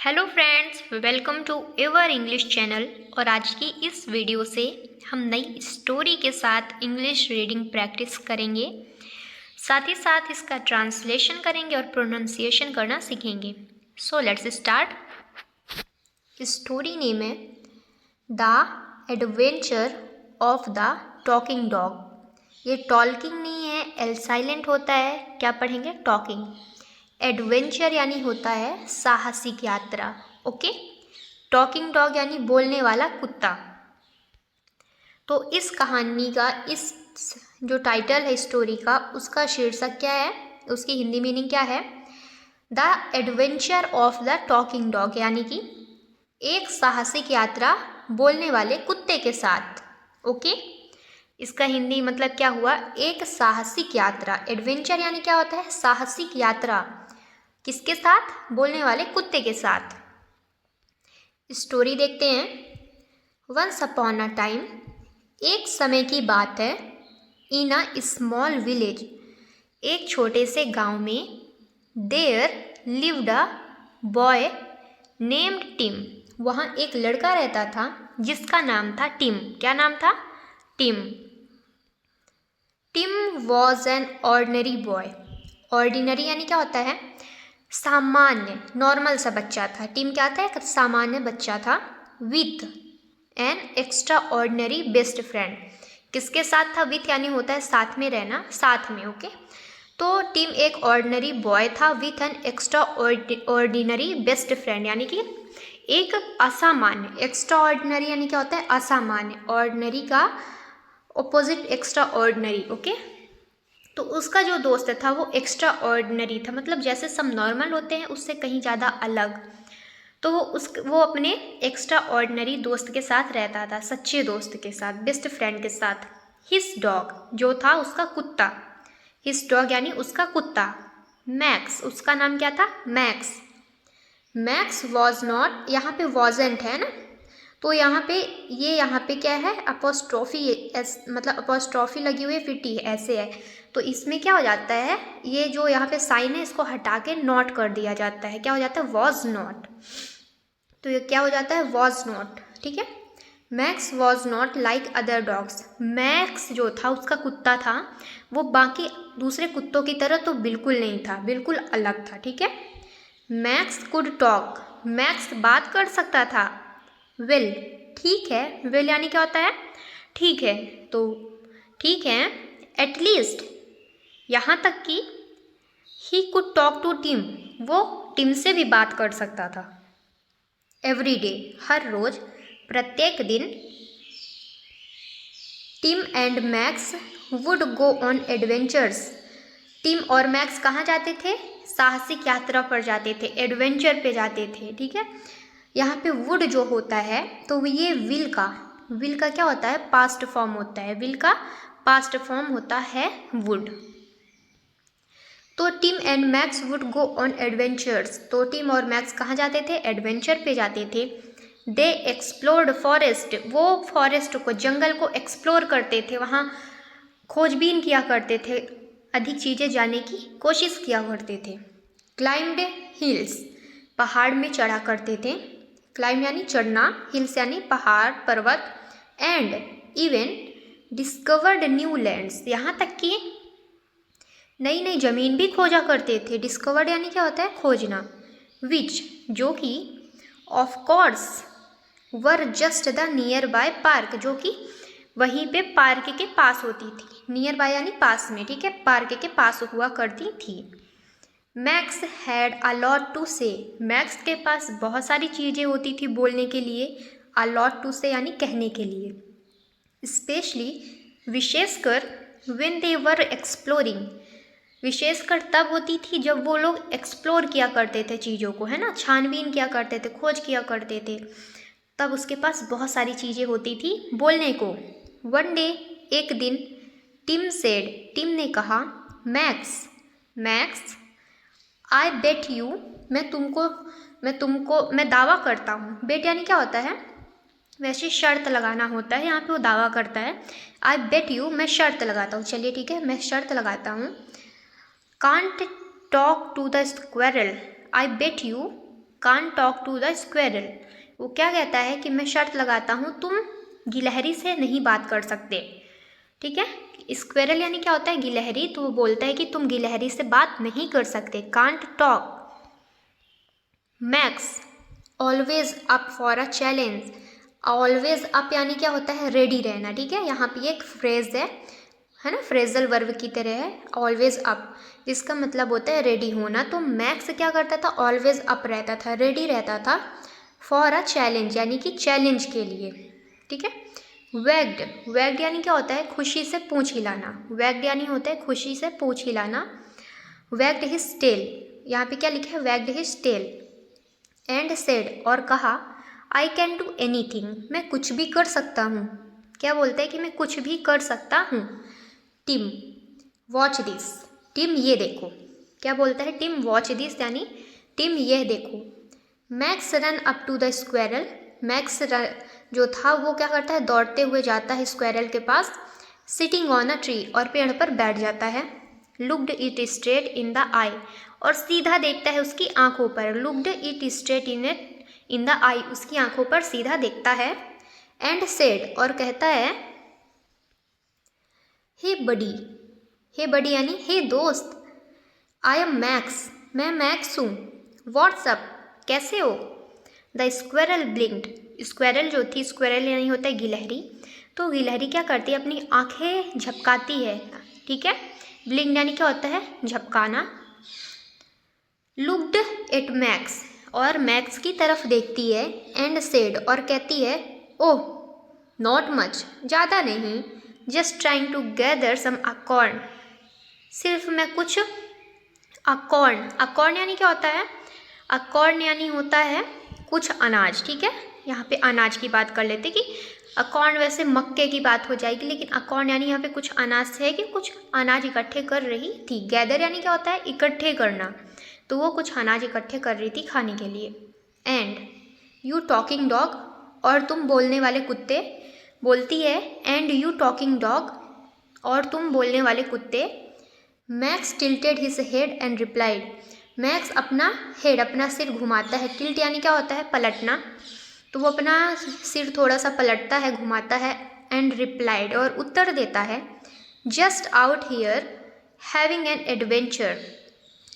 Hello friends, welcome to ever English channel. और आज की इस वीडियो से हम नई स्टोरी के साथ इंग्लिश रीडिंग प्रैक्टिस करेंगे। साथ ही साथ इसका ट्रांसलेशन करेंगे और प्रोनाउंसिएशन करना सीखेंगे। So let's start. Story name है the adventure of the talking dog. ये टॉकिंग नहीं है, एल साइलेंट होता है। क्या पढ़ेंगे? टॉकिंग। एडवेंचर यानी होता है साहसिक यात्रा। ओके। टॉकिंग डॉग यानी बोलने वाला कुत्ता। तो इस कहानी का, इस जो टाइटल है स्टोरी का, उसका शीर्षक क्या है, उसकी हिंदी मीनिंग क्या है? The adventure of the talking dog, यानी कि एक साहसिक यात्रा बोलने वाले कुत्ते के साथ। ओके। इसका हिंदी मतलब क्या हुआ? एक साहसिक यात्रा। एडवेंचर यानी क्या होता है? साहसिक यात्रा। किसके साथ? बोलने वाले कुत्ते के साथ। स्टोरी देखते हैं। वंस अपॉन अ टाइम, एक समय की बात है, इन अ स्मॉल विलेज, एक छोटे से गांव में, there lived a boy named Tim, वहाँ एक लड़का रहता था जिसका नाम था टिम। क्या नाम था? Tim. Tim was an ordinary boy. Ordinary यानी क्या होता है? सामान्य, नॉर्मल सा बच्चा था। टिम क्या था? एक सामान्य बच्चा था। With an extra ordinary best friend. किसके साथ था? विथ यानी होता है साथ में रहना, साथ में। ओके। तो टिम एक ऑर्डिनरी बॉय था with an extra ordinary best friend, यानी कि एक असामान्य। एक्स्ट्रा ऑर्डिनरी यानी क्या होता है? असामान्य। ऑर्डिनरी का ऑपोजिट एक्स्ट्रा ऑर्डिनरी। ओके। तो उसका जो दोस्त था वो एक्स्ट्रा ऑर्डिनरी था, मतलब जैसे सब नॉर्मल होते हैं उससे कहीं ज़्यादा अलग। तो वो अपने एक्स्ट्रा ऑर्डिनरी दोस्त के साथ रहता था, सच्चे दोस्त के साथ, बेस्ट फ्रेंड के साथ। हिज डॉग, जो था उसका कुत्ता। हिज डॉग यानी उसका कुत्ता। मैक्स, उसका नाम क्या था? मैक्स। मैक्स वॉज नॉट, यहाँ पे वॉजेंट है ना, तो यहाँ पे क्या है? अपोस्ट्रोफी, मतलब अपोस्ट्रोफी लगी हुई है, फिर टी ऐसे है। तो इसमें क्या हो जाता है, ये जो यहाँ पे साइन है इसको हटा के नॉट कर दिया जाता है। क्या हो जाता है? Was not. तो ये क्या हो जाता है? Was not. ठीक है। Max was not like other dogs. Max जो था, उसका कुत्ता था, वो बाकी दूसरे कुत्तों की तरह तो बिल्कुल नहीं था, बिल्कुल अलग था। ठीक है। मैक्स कुड टॉक, मैक्स बात कर सकता था। वेल, ठीक है। वेल यानी क्या होता है? ठीक है। तो ठीक है, एटलीस्ट, यहाँ तक कि he could talk to Tim, वो टिम से भी बात कर सकता था। एवरी डे, हर रोज, प्रत्येक दिन, Tim and Max would go on adventures. Tim और मैक्स कहाँ जाते थे? साहसिक यात्रा पर जाते थे, एडवेंचर पे जाते थे। ठीक है। यहाँ पे वुड जो होता है, तो ये विल का क्या होता है? पास्ट फॉर्म होता है। विल का पास्ट फॉर्म होता है वुड। तो Tim and Max would go on adventures. तो टिम और मैक्स कहाँ जाते थे? एडवेंचर पे जाते थे। दे एक्सप्लोर्ड फॉरेस्ट, वो फॉरेस्ट को, जंगल को एक्सप्लोर करते थे, वहाँ खोजबीन किया करते थे, अधिक चीज़ें जानने की कोशिश किया करते थे। क्लाइम्ड हिल्स, पहाड़ में चढ़ा करते थे। क्लाइम यानी चढ़ना, हिल्स यानी पहाड़, पर्वत। And even discovered new lands, यहाँ तक कि नई नई जमीन भी खोजा करते थे। डिस्कवर्ड यानी क्या होता है? खोजना। विच, जो कि, of course, were just the near by park, जो कि वहीं पे पार्क के पास होती थी। नियर बाय यानी पास में। ठीक है। पार्क के पास हुआ करती थी। Max had a lot to say, Max के पास बहुत सारी चीज़ें होती थी बोलने के लिए। अ लॉट टू से यानी कहने के लिए। स्पेशली, विशेषकर, व्हेन दे वर एक्सप्लोरिंग, विशेषकर तब होती थी जब वो लोग एक्सप्लोर किया करते थे चीज़ों को, है ना, छानबीन किया करते थे, खोज किया करते थे, तब उसके पास बहुत सारी चीज़ें होती थी बोलने को। वन डे, एक दिन, टिम सेड, टिम ने कहा, मैक्स, आई बेट यू, मैं दावा करता हूँ। बेट यानी क्या होता है? वैसे शर्त लगाना होता है, यहाँ पे वो दावा करता है। आई बेट यू, मैं शर्त लगाता हूँ। चलिए ठीक है, मैं शर्त लगाता हूँ। Can't talk to the squirrel, I bet you, can't talk to the squirrel. वो क्या कहता है कि मैं शर्त लगाता हूँ तुम गिलहरी से नहीं बात कर सकते। ठीक है, स्क्वेरल यानी क्या होता है गिलहरी, तो वो बोलता है कि तुम गिलहरी से बात नहीं कर सकते, can't talk. Max always up for a challenge. Always up यानी क्या होता है रेडी रहना। ठीक है, यहाँ पे एक फ्रेज है ना, फ्रेजल वर्ब की तरह है, ऑलवेज अप, जिसका मतलब होता है रेडी होना। तो मैक्स क्या करता था, ऑलवेज अप रहता था, रेडी रहता था फॉर अ चैलेंज यानी कि चैलेंज के लिए। ठीक है, वैग्ड, वैग्ड यानी क्या होता है खुशी से पूंछ हिलाना। वैग्ड यानी होता है खुशी से पूंछ हिलाना। वैग्ड हिज टेल, यहाँ पे क्या लिखा है, wagged his tail. And said, और कहा, आई कैन डू एनीथिंग, मैं कुछ भी कर सकता हूँ। क्या बोलता है कि मैं कुछ भी कर सकता हूँ। टिम वॉच दिस, टिम ये देखो। क्या बोलता है, टिम वॉच दिस यानी टिम यह देखो। Max run up to the squirrel, Max जो था वो क्या करता है, दौड़ते हुए जाता है स्क्वेरल के पास। सिटिंग ऑन अ ट्री, और पेड़ पर बैठ जाता है। Looked it straight in the eye, और सीधा देखता है उसकी आंखों पर। Looked it straight in the eye, उसकी आंखों पर सीधा देखता है। एंड सेड, और कहता है, हे बडी, हे बडी यानी हे दोस्त। आई एम मैक्स, मैं मैक्स हूँ। व्हाट्सअप, कैसे हो। द स्क्वेरल ब्लिंक्ड, स्क्वेरल जो थी, स्क्वेरल यानी होता है गिलहरी, तो गिलहरी क्या करती है, अपनी आंखें झपकाती है। ठीक है, ब्लिंक्ड यानी क्या होता है झपकाना। लुक्ड एट मैक्स, और मैक्स की तरफ देखती है। एंड सेड, और कहती है, ओह नॉट मच, ज़्यादा नहीं, just trying to gather some acorn, सिर्फ मैं कुछ अकॉर्न, अकॉर्न यानी क्या होता है, अकॉर्न यानी होता है कुछ अनाज। ठीक है, यहाँ पे अनाज की बात कर लेते कि अकॉर्न वैसे मक्के की बात हो जाएगी, लेकिन अकॉर्न यानी यहाँ पे कुछ अनाज है कि कुछ अनाज इकट्ठे कर रही थी। गैदर यानी क्या होता है इकट्ठे करना, तो वो कुछ अनाज इकट्ठे कर रही थी खाने के लिए। एंड यू टॉकिंग डॉग, और तुम बोलने वाले कुत्ते, बोलती है एंड यू टॉकिंग डॉग, और तुम बोलने वाले कुत्ते। Max tilted his head and replied, max अपना हेड, अपना सिर घुमाता है। टिल्ट यानी क्या होता है पलटना, तो वो अपना सिर थोड़ा सा पलटता है, घुमाता है। एंड रिप्लाइड, और उत्तर देता है, just out here having an adventure,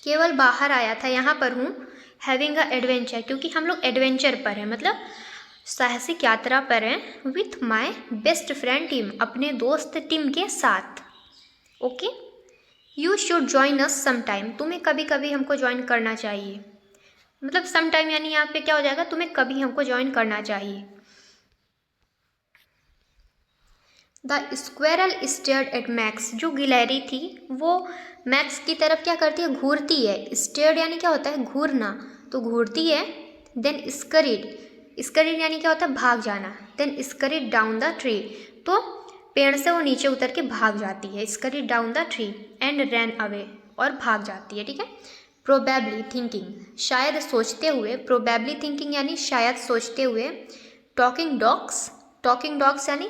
केवल बाहर आया था, यहाँ पर हूँ। हैविंग अ एडवेंचर, क्योंकि हम लोग एडवेंचर पर हैं, मतलब साहसिक यात्रा पर हैं। With my best friend Tim, अपने दोस्त टिम के साथ। Okay, you should join us sometime, तुम्हें कभी कभी हमको ज्वाइन करना चाहिए। मतलब समटाइम यानी यहाँ पे क्या हो जाएगा, तुम्हें कभी हमको ज्वाइन करना चाहिए। The squirrel stared at max, जो गिलहरी थी वो मैक्स की तरफ क्या करती है, घूरती है। स्टेयर्ड यानी क्या होता है घूरना, तो घूरती है। देन स्करीड, स्करीड यानी क्या होता है भाग जाना। देन स्करीड डाउन द ट्री, तो पेड़ से वो नीचे उतर के भाग जाती है। Scurried down the tree and ran away, और भाग जाती है। ठीक है, प्रोबेबली थिंकिंग, शायद सोचते हुए। प्रोबेबली थिंकिंग यानी शायद सोचते हुए। टॉकिंग डॉग्स, टॉकिंग डॉग्स यानी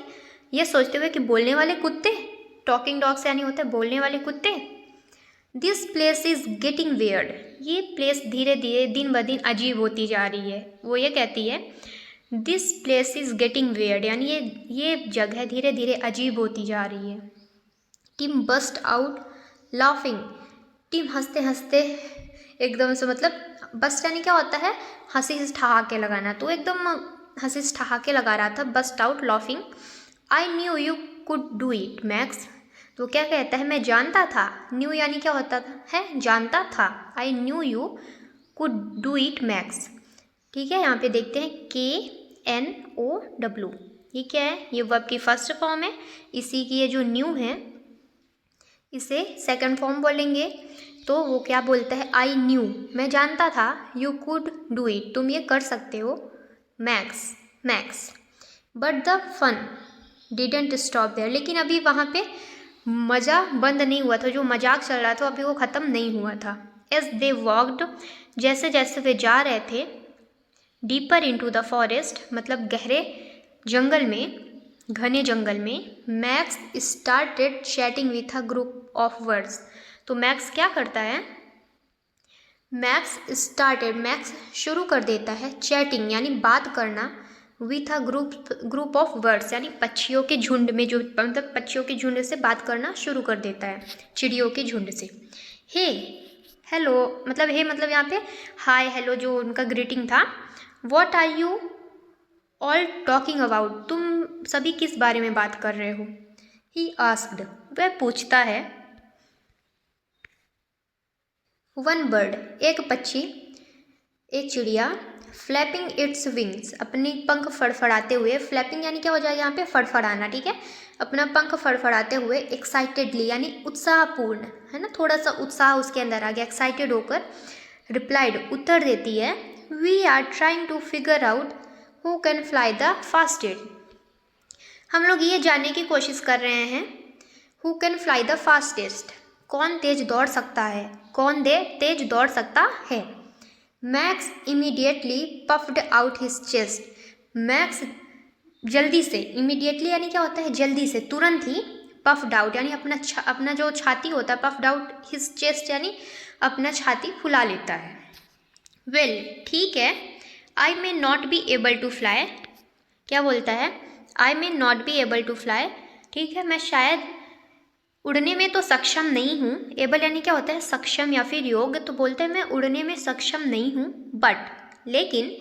ये सोचते हुए कि बोलने वाले कुत्ते। टॉकिंग डॉग्स यानी होते हैं बोलने वाले कुत्ते। This place is getting weird, ये प्लेस धीरे धीरे दिन ब दिन अजीब होती जा रही है। वो ये कहती है this place is getting weird, यानी ये जगह धीरे धीरे अजीब होती जा रही है। Tim burst out laughing, Tim हंसते हंसते एकदम से, मतलब बस्ट यानी क्या होता है हंसी से ठहाके लगाना, तो एकदम हंसी से ठहाके लगा रहा था। Burst out laughing, I knew you could do it Max, तो क्या कहता है मैं जानता था। न्यू यानी क्या होता है जानता था। आई knew you could do it max. ठीक है, यहाँ पे देखते हैं KNOW, ये क्या है, ये वर्ब की फर्स्ट फॉर्म है। इसी की ये जो न्यू है इसे सेकंड फॉर्म बोलेंगे, तो वो क्या बोलता है आई न्यू, मैं जानता था। यू कुड डू इट, तुम ये कर सकते हो। Max, Max, but the fun didn't stop there, लेकिन अभी वहाँ पे मज़ा बंद नहीं हुआ था, जो मजाक चल रहा था अभी वो ख़त्म नहीं हुआ था। एज दे वॉक्ड, जैसे जैसे वे जा रहे थे। डीपर इनटू द फॉरेस्ट, मतलब गहरे जंगल में, घने जंगल में। Max started chatting with a group of words, तो मैक्स क्या करता है, मैक्स स्टार्टेड, मैक्स शुरू कर देता है चैटिंग यानी बात करना with a group of birds यानी पक्षियों के झुंड में, जो मतलब पक्षियों के झुंड से बात करना शुरू कर देता है, चिड़ियों के झुंड से। हे हेलो मतलब हे मतलब यहाँ पे हाय हेलो जो उनका ग्रीटिंग था। What are you all talking about, तुम सभी किस बारे में बात कर रहे हो। ही आस्क्ड, वह पूछता है। वन बर्ड, एक पक्षी, एक चिड़िया, फ्लैपिंग इट्स विंग्स, अपनी पंख फड़फड़ाते हुए, फ्लैपिंग यानी क्या हो जाएगा यहाँ पे फड़फड़ाना, ठीक है, अपना पंख फड़फड़ाते हुए, एक्साइटेडली यानी उत्साहपूर्ण, है ना, थोड़ा सा उत्साह उसके अंदर आ गया, एक्साइटेड होकर रिप्लाइड उत्तर देती है। We are trying to figure out who can fly the fastest, हम लोग ये जानने की कोशिश कर रहे हैं who can fly the fastest, कौन तेज दौड़ सकता है, कौन तेज दौड़ सकता है। Max immediately puffed out his chest, max जल्दी से, इमीडिएटली यानी क्या होता है जल्दी से, तुरंत ही, पफ्ड आउट यानी अपना जो छाती होता है, पफ्ड आउट हिज चेस्ट यानी अपना छाती फुला लेता है। वेल ठीक है, I may not be able to fly, क्या बोलता है, I may not be able to fly, ठीक है मैं शायद उड़ने में तो सक्षम नहीं हूँ, एबल यानी क्या होता है सक्षम या फिर योग्य, तो बोलते हैं मैं उड़ने में सक्षम नहीं हूँ, बट लेकिन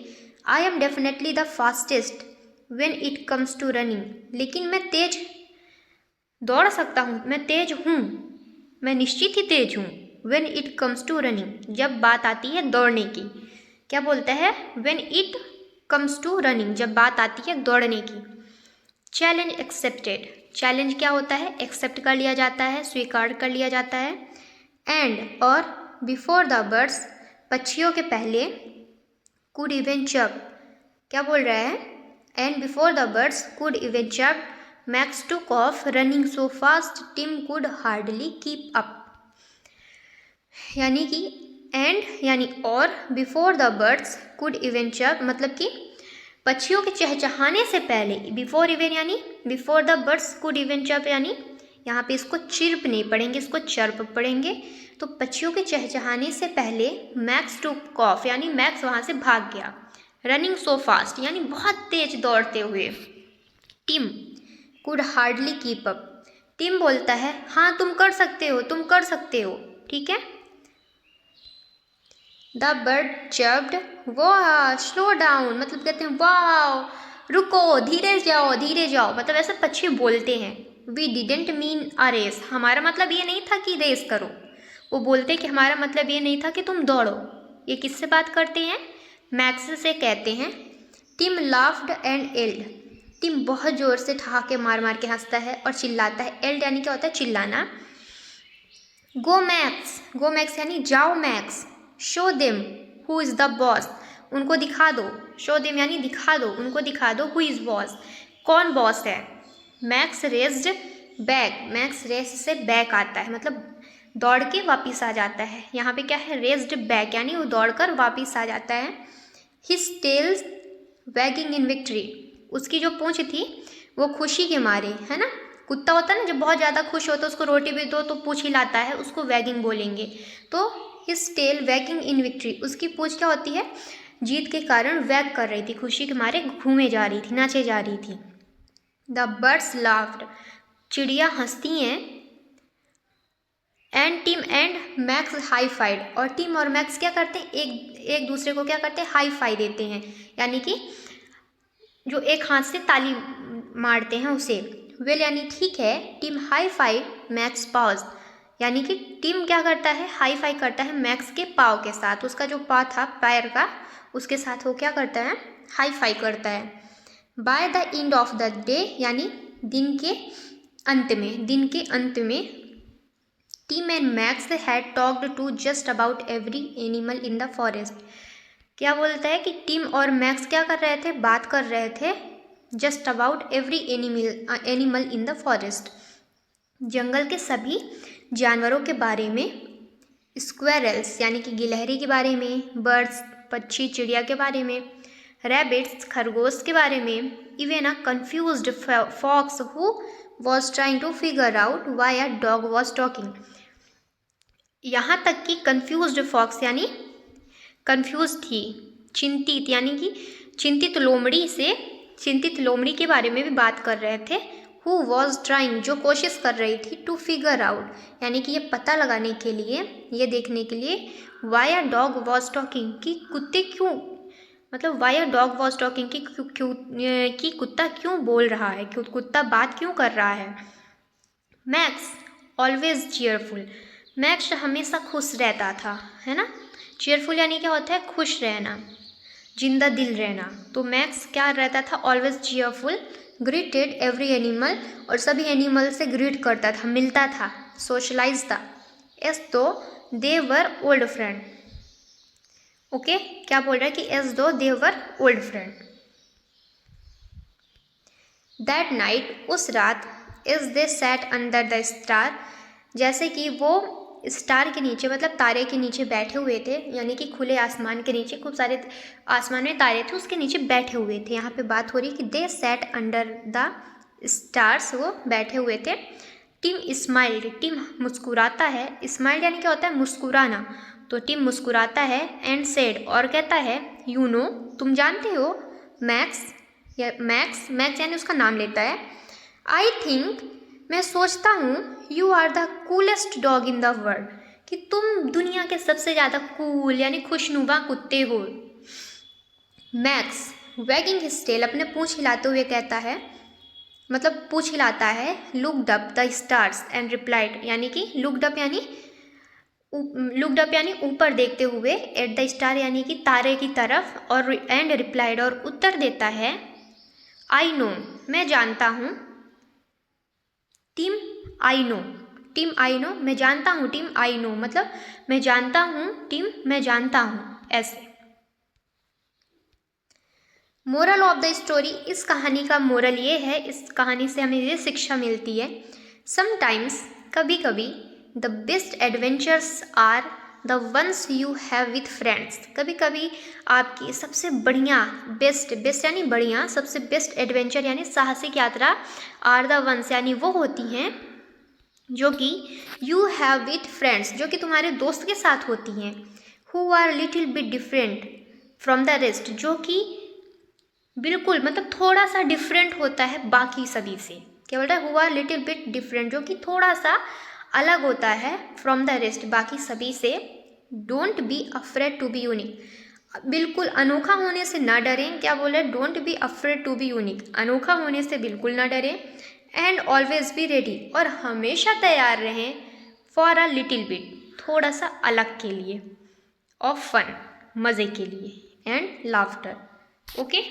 I am definitely the fastest when it comes to running, लेकिन मैं तेज दौड़ सकता हूँ, मैं तेज हूँ, मैं निश्चित ही तेज हूँ। When it comes to running, जब बात आती है दौड़ने की, क्या बोलता है, when it comes to running, जब बात आती है दौड़ने की। चैलेंज एक्सेप्टेड, चैलेंज क्या होता है, एक्सेप्ट कर लिया जाता है, स्वीकार कर लिया जाता है। एंड और बिफोर द बर्ड्स, पक्षियों के पहले, कुड इवन चर्प, क्या बोल रहा है, and before the birds could even chirp, Max took off running so fast Tim could hardly keep up, यानी कि एंड यानी और, before the birds could even chirp मतलब कि पक्षियों के चहचहाने से पहले, बिफोर इवन यानी before the birds could even chirp यानी यहाँ पे इसको चिर्प नहीं पढ़ेंगे, इसको चर्प पढ़ेंगे। तो पक्षियों के चहचहाने से पहले मैक्स टुक ऑफ यानी मैक्स वहाँ से भाग गया, रनिंग सो फास्ट यानी बहुत तेज दौड़ते हुए, Tim could hardly keep up, Tim बोलता है हाँ तुम कर सकते हो, तुम कर सकते हो, ठीक है। द बर्ड चर्प्ड, वाह स्लो डाउन मतलब कहते हैं वाह रुको, धीरे जाओ, मतलब ऐसे पक्षी बोलते हैं। We didn't mean a race, हमारा मतलब ये नहीं था कि रेस करो, वो बोलते कि हमारा मतलब ये नहीं था कि तुम दौड़ो। ये किससे बात करते हैं, मैक्स से कहते हैं। Tim laughed and yelled, Tim बहुत ज़ोर से ठहाके मार मार के हंसता है और चिल्लाता है, एल्ड यानी क्या होता है चिल्लाना। गो मैक्स यानी जाओ max, show them who is the boss, उनको दिखा दो, शो देम यानी दिखा दो, उनको दिखा दो हु इज़ बॉस, कौन बॉस है। Max raced back, Max race से बैक आता है मतलब दौड़ के वापिस आ जाता है, यहाँ पे क्या है रेस्ड बैक यानी वो दौड़ कर वापिस आ जाता है। His tail's wagging in victory, उसकी जो पूंछ थी वो खुशी के मारे, है ना, कुत्ता होता है ना जब बहुत ज़्यादा खुश होता है उसको रोटी भी दो तो पूंछ हिलाता है, उसको वैगिंग बोलेंगे। तो his tail wagging in victory, उसकी पूंछ क्या होती है जीत के कारण वैग कर रही थी, खुशी के मारे घूमे जा रही थी, नाचे जा रही थी। द बर्ड्स लाफ्ड, चिड़िया हंसती हैं। And Tim and Max high fived, और टिम और मैक्स क्या करते हैं एक दूसरे को क्या करते हैं हाई फाई देते हैं, यानी कि जो एक हाथ से ताली मारते हैं उसे। वेल यानी ठीक है, Tim high five Max paws, यानी कि टिम क्या करता है हाई फाई करता है मैक्स के पाव के साथ, उसका जो पाव था पैर का उसके साथ वो क्या करता है हाई फाई करता है। By the end of the day यानी दिन के अंत में Tim and Max had talked to just about every animal in the forest, क्या बोलता है कि टिम और मैक्स क्या कर रहे थे बात कर रहे थे just about every animal in the forest, जंगल के सभी जानवरों के बारे में। स्क्वेरल्स यानी कि गिलहरी के बारे में, बर्ड्स पक्षी चिड़िया के बारे में, रैबिट्स खरगोश के बारे में, even a confused fox who was trying to figure out why a dog was talking, यहाँ तक कि कंफ्यूज्ड फॉक्स यानी कंफ्यूज थी, चिंतित यानी कि चिंतित लोमड़ी के बारे में भी बात कर रहे थे। हु वॉज ट्राइंग जो कोशिश कर रही थी, टू फिगर आउट यानी कि ये पता लगाने के लिए, ये देखने के लिए, why a dog was talking कि कुत्ते क्यों, मतलब why a dog was talking कि कुत्ता क्यों बोल रहा है, कुत्ता बात क्यों कर रहा है। मैक्स ऑलवेज चीयरफुल, मैक्स हमेशा खुश रहता था, है ना। चीयरफुल यानी क्या होता है, खुश रहना, जिंदा दिल रहना। तो मैक्स क्या रहता था, always cheerful, greeted every animal, और सभी एनिमल से ग्रीट करता था, मिलता था, सोशलाइज था, as though they were old friend. Okay, क्या बोल रहा है कि as though they were old friend. That night उस रात, as they sat under the star, जैसे कि वो स्टार के नीचे मतलब तारे के नीचे बैठे हुए थे, यानी कि खुले आसमान के नीचे, खूब सारे आसमान में तारे थे, उसके नीचे बैठे हुए थे। यहाँ पे बात हो रही कि दे सैट अंडर द स्टार्स, वो बैठे हुए थे। टिम स्माइल्ड, टिम मुस्कुराता है, स्माइल्ड यानी क्या होता है, मुस्कुराना। तो टिम मुस्कुराता है, एंड सेड और कहता है, यू नो तुम जानते हो, मैक्स मैक्स यानी उसका नाम लेता है, आई थिंक मैं सोचता हूँ, you are the coolest dog in the world कि तुम दुनिया के सबसे ज़्यादा कूल यानी खुशनुमा कुत्ते हो। मैक्स वैगिंग हिज टेल अपने पूँछ हिलाते हुए कहता है, मतलब पूँछ हिलाता है, looked up the stars and replied यानी कि लुक्ड अप यानी ऊपर देखते हुए, एट द स्टार यानी कि तारे की तरफ, और एंड रिप्लाइड और उत्तर देता है, आई नो मैं जानता हूँ, टिम आई नो मैं जानता हूँ, टिम आई नो मतलब मैं जानता हूँ, टिम मैं जानता हूँ, ऐसे। मोरल ऑफ द स्टोरी, इस कहानी का मोरल ये है, इस कहानी से हमें ये शिक्षा मिलती है, समटाइम्स कभी कभी, the best adventures are the ones you have with friends, कभी कभी आपकी सबसे बढ़िया, बेस्ट यानी बढ़िया, सबसे बेस्ट एडवेंचर यानी साहसिक यात्रा, आर द वंस यानी वो होती हैं जो कि यू हैव विथ फ्रेंड्स, जो कि तुम्हारे दोस्त के साथ होती हैं, who are little bit different from the rest, जो कि बिल्कुल मतलब थोड़ा सा डिफरेंट होता है बाकी सभी से। क्या बोल रहा है, who are little bit different, जो कि थोड़ा सा अलग होता है, फ्रॉम द रेस्ट बाकी सभी से। Don't be afraid to be unique, बिल्कुल अनोखा होने से ना डरें। क्या बोल रहे हैं, don't be afraid to be unique, अनोखा होने से बिल्कुल ना डरें। एंड ऑलवेज बी रेडी, और हमेशा तैयार रहें, फॉर अ लिटिल बिट, थोड़ा सा अलग के लिए, ऑफ फन, मज़े के लिए, and laughter. Okay,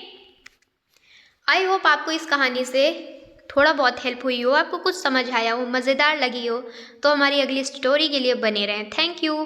I hope आपको इस कहानी से थोड़ा बहुत हेल्प हुई हो, आपको कुछ समझ आया हो, मज़ेदार लगी हो, तो हमारी अगली स्टोरी के लिए बने रहें। Thank you.